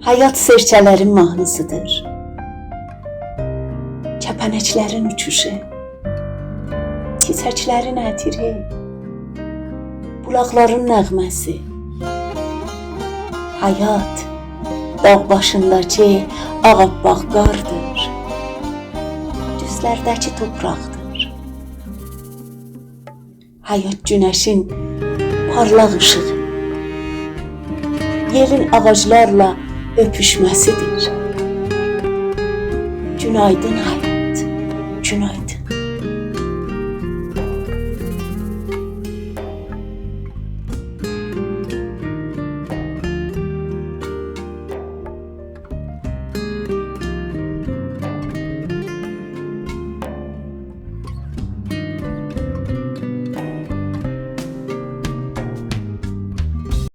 Həyat sərçələrin mahnısıdır. Kəpənəklərin uçuşu, çiçəklərin ətiri, bulaqların nəğməsi. Həyat dağ başındakı ağappaq qardır, düzlərdəki topraqdır. Həyat günəşin parlaq işığı, yelin ağaclarla öpüşməsidir. Günaydın həyat, günaydın.